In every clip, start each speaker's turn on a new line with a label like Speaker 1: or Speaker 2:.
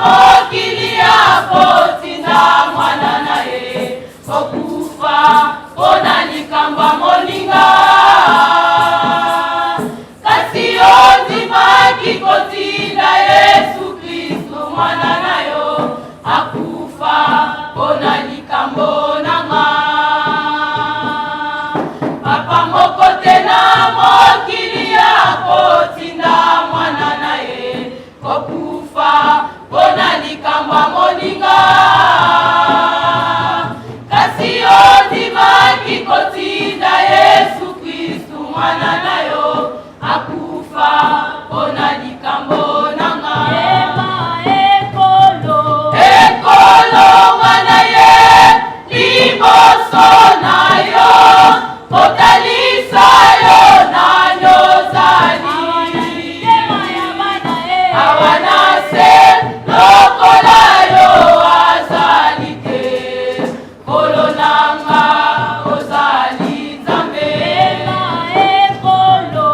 Speaker 1: mokili yako tinda mwana naye kokufa pona likambo moninga kasi ondima kikotinda Yesu Kristo mwana nayo akufa pona likambo nanga papa moko tena mokili yako tinda mwana naye kokufa pona likambo moninga kasi ondima kikotinda Yesu Kristo mwana nayo akufa pona likambo nanga ekolo mwana ye liboso nayo kotalisa yo nanyozali awanase lokola yo azali te kolo nanga ozali nzambe ekolo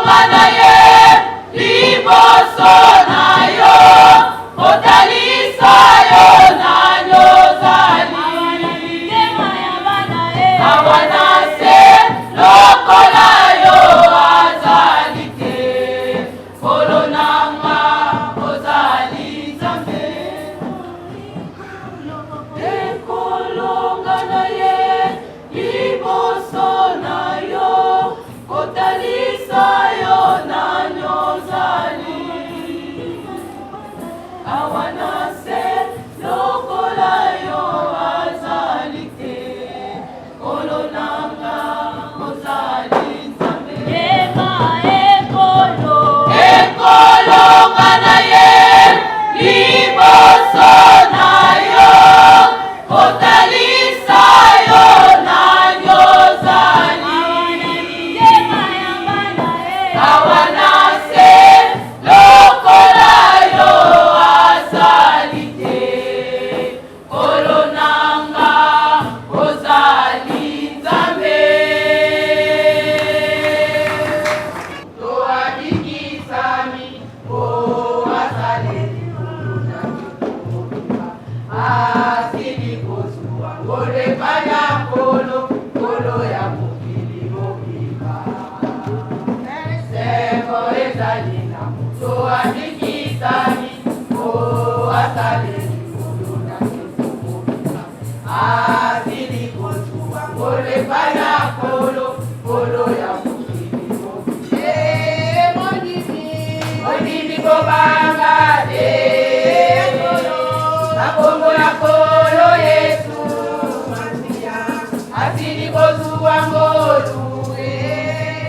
Speaker 1: mwana ye liboso nayo kotalisa yo nanyozali awanase lokola yo azali te kolo nanga ozali nzambe ekolo ngana ye liboso na yo kotalisa yo nanyozali awanase lokola yo azali te kolo nanga ozali nzambe ekolo ngana ye liboso na yo kotalisa yo nanyozali awanase lokola yo azali te kolo nanga ozali nzambe toadikisami o azali asili kozuwa kolekanya kolo ya mokili mobimba seko ezali na moto adikisami o asaleli kolo na kilo mobimba asili kozuwa kolekanya kolo ya mokili mobimba monimi kobanga te nakombo ya kolo Yesu asili kozuwa ngolu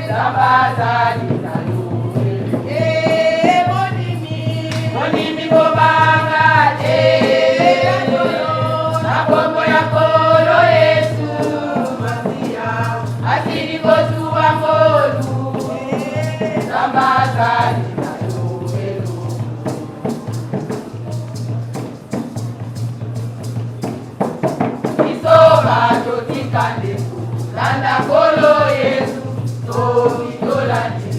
Speaker 1: zambazali na yo monimi kobanga te nakombo ya kolo Yesu asili kozuwa ngolu zambazali totikande landa kolo Yesu tokitolani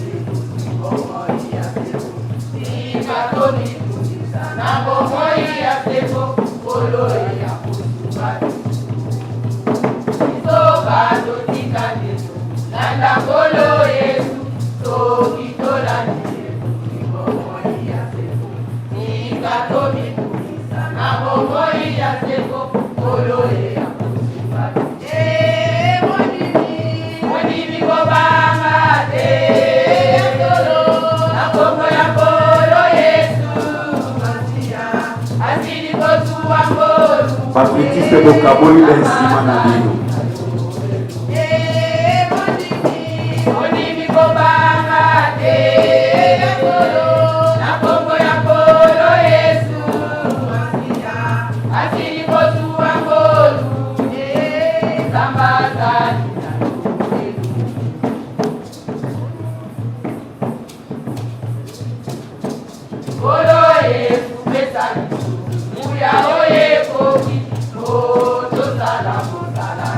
Speaker 1: bomoi ya seko tikatoni tunisa na bomoi ya seko kolo ya kusubati isoka totikande landa kolo Yesu tokitolani bomoi ya seko tikatoni tunisa na bomoi ya seko kolo ya monimi kobanga te nakombo ya kolo Yesu asili kozuwa ngolu
Speaker 2: Patrice bokaboli ensima na bino
Speaker 1: monimi kobanga te nakombo ya kolo Yesu asili kozuwa ngolu zambazali kolo Yesu pesani muya oye koki motosala mosala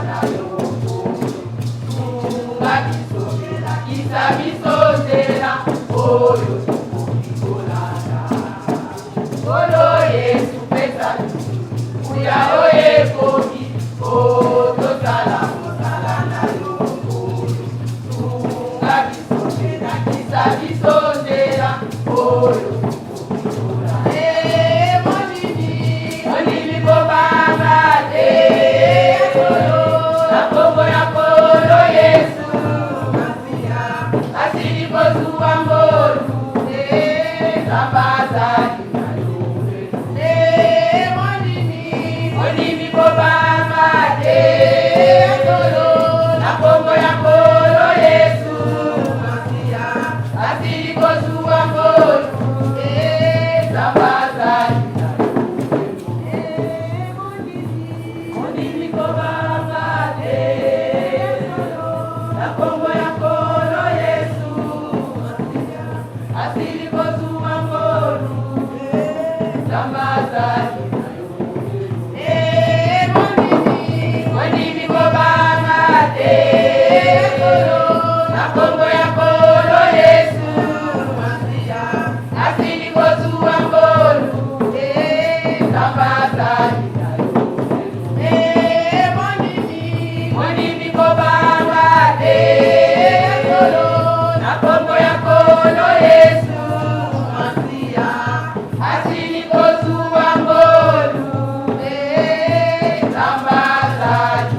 Speaker 1: Olo Yesu pesa uya oye koki o to sala na loko tunga biso na kisa biso ndera olo monini bobanga te na kongo ya kolo Yesu asili kozuwa ngolu Sabazali monimi bobanga te na kongo ya kolo Yesu asili kozuwa ngolu Sabazali monimi bobanga te na kongo ya kolo Yesu asili kozuwa ngolu Sabazali monimi bobanga te na kongo ya kolo Yesu asili kozuwa ngolu Sabazali monimi bobanga te na kongo ya kolo Yesu asili kozuwa ngolu Sabazali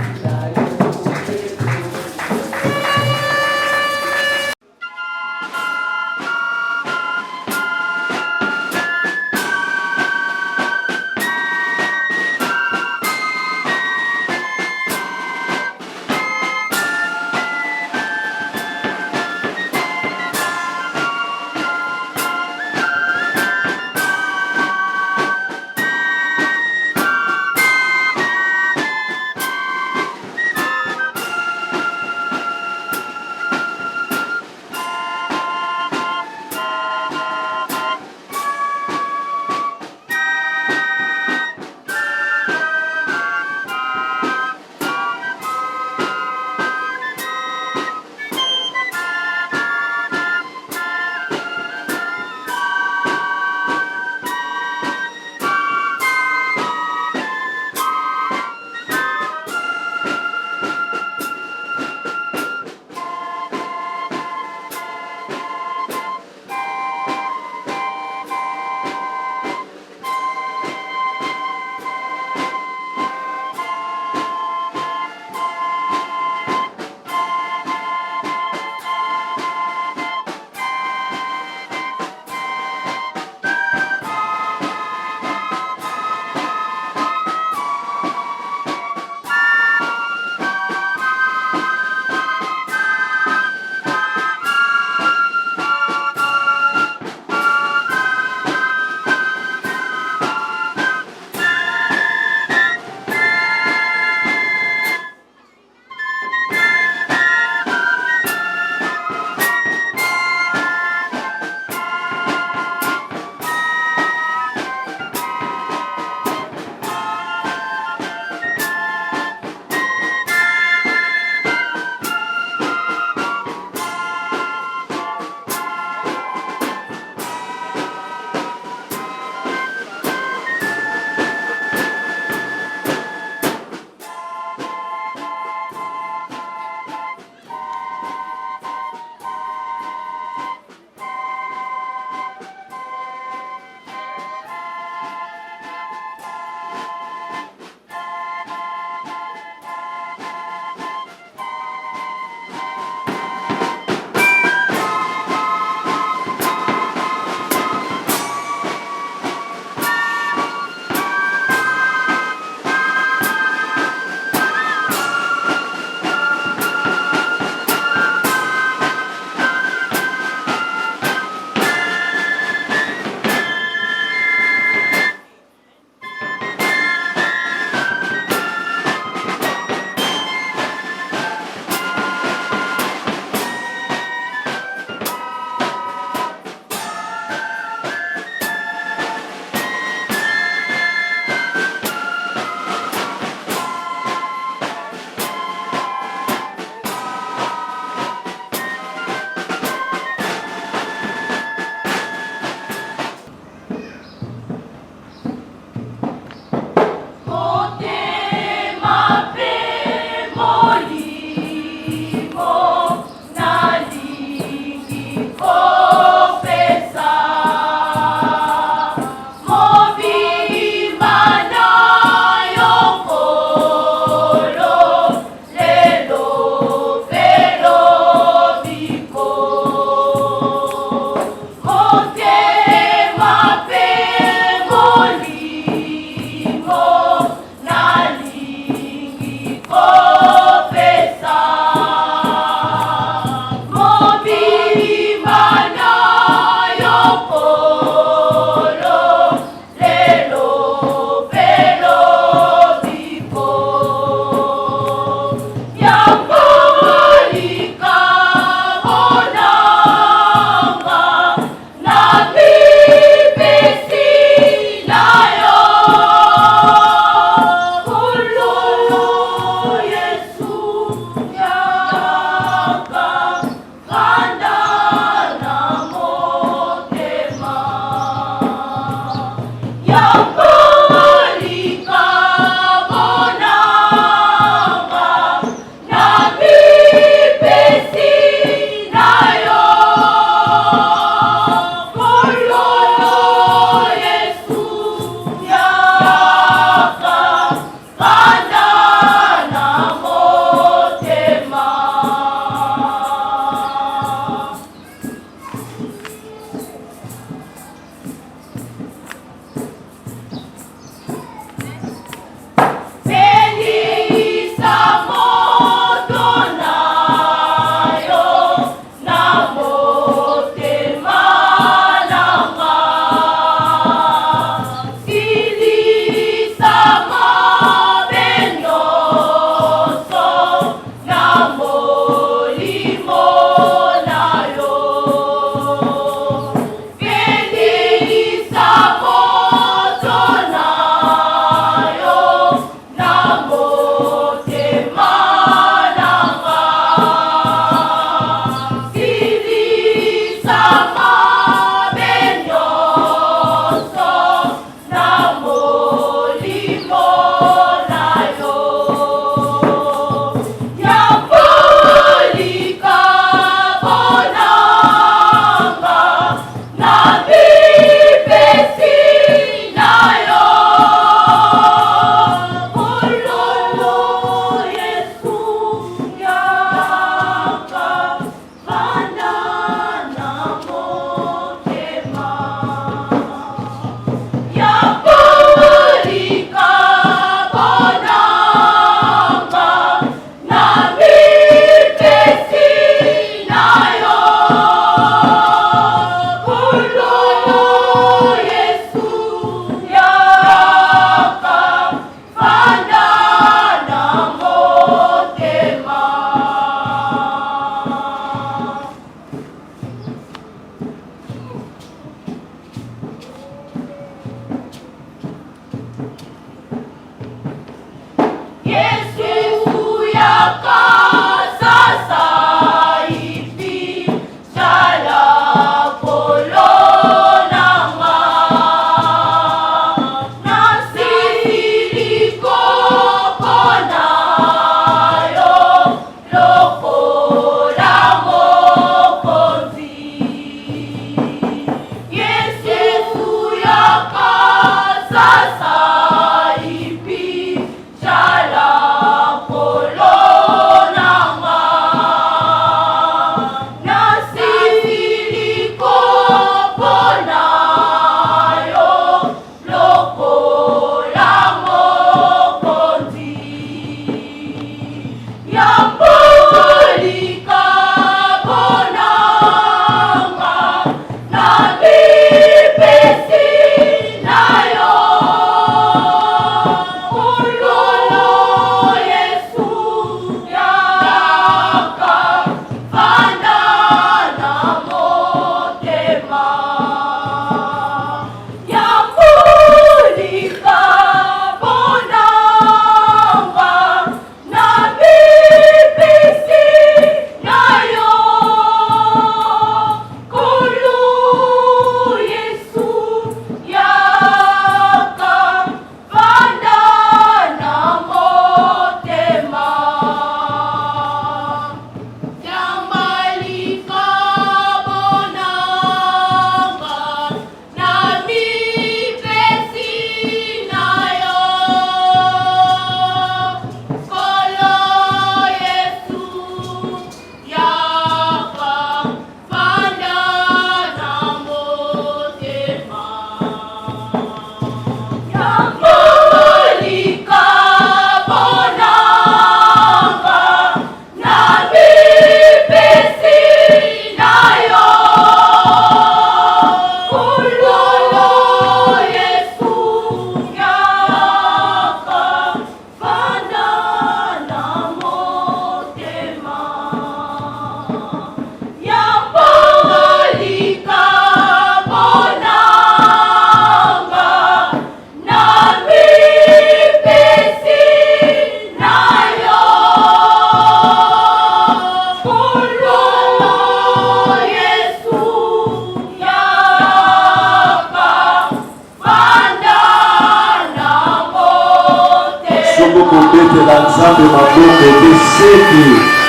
Speaker 2: kobetela Nzambe maboko beseki.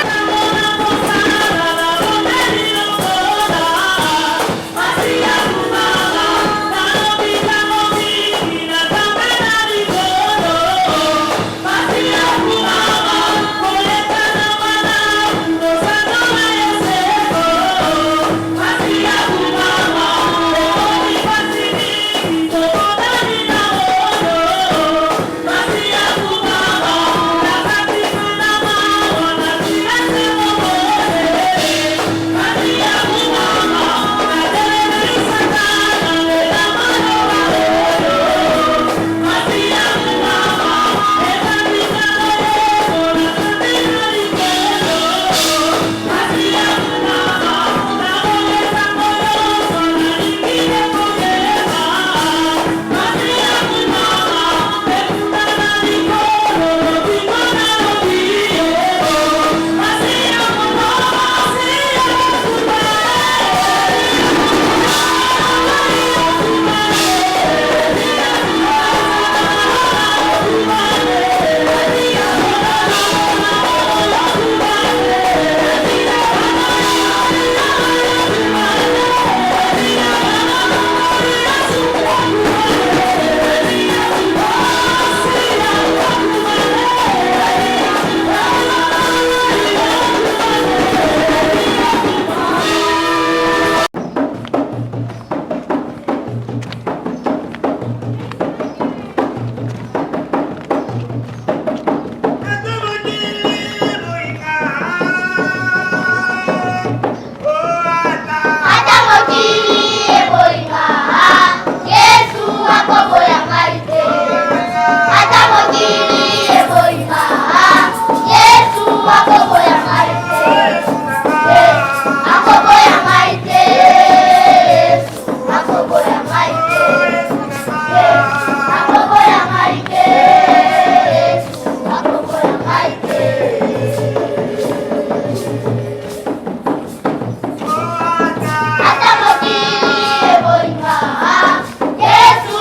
Speaker 3: Yesu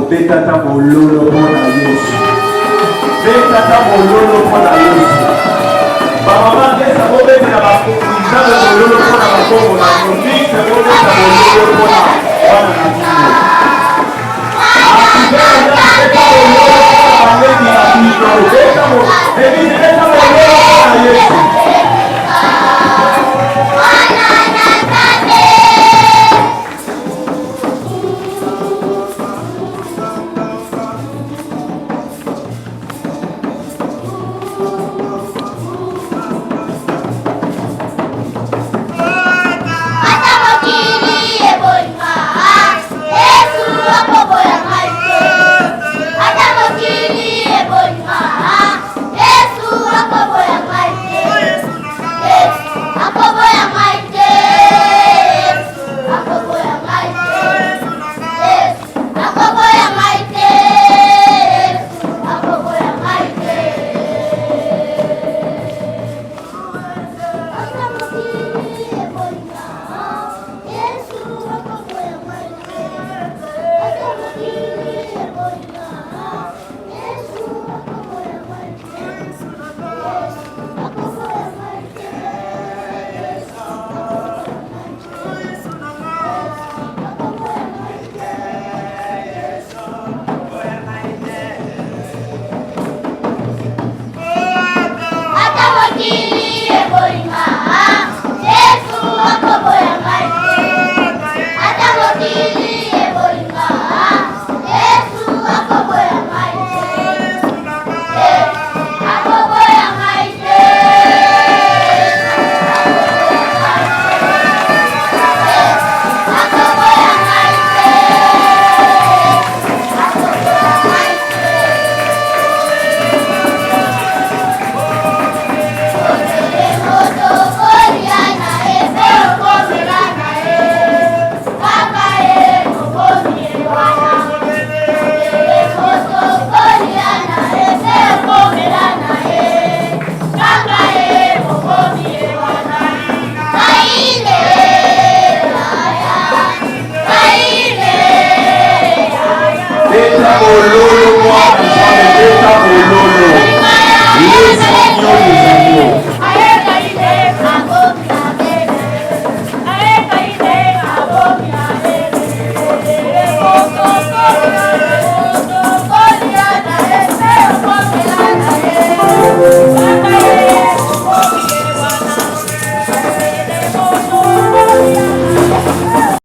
Speaker 2: beta ta mololo pona Yesu. Beta ta mololo pona Yesu. Ba mama kesa bo beta na ba ko. Isa mololo pona ba ko na ko.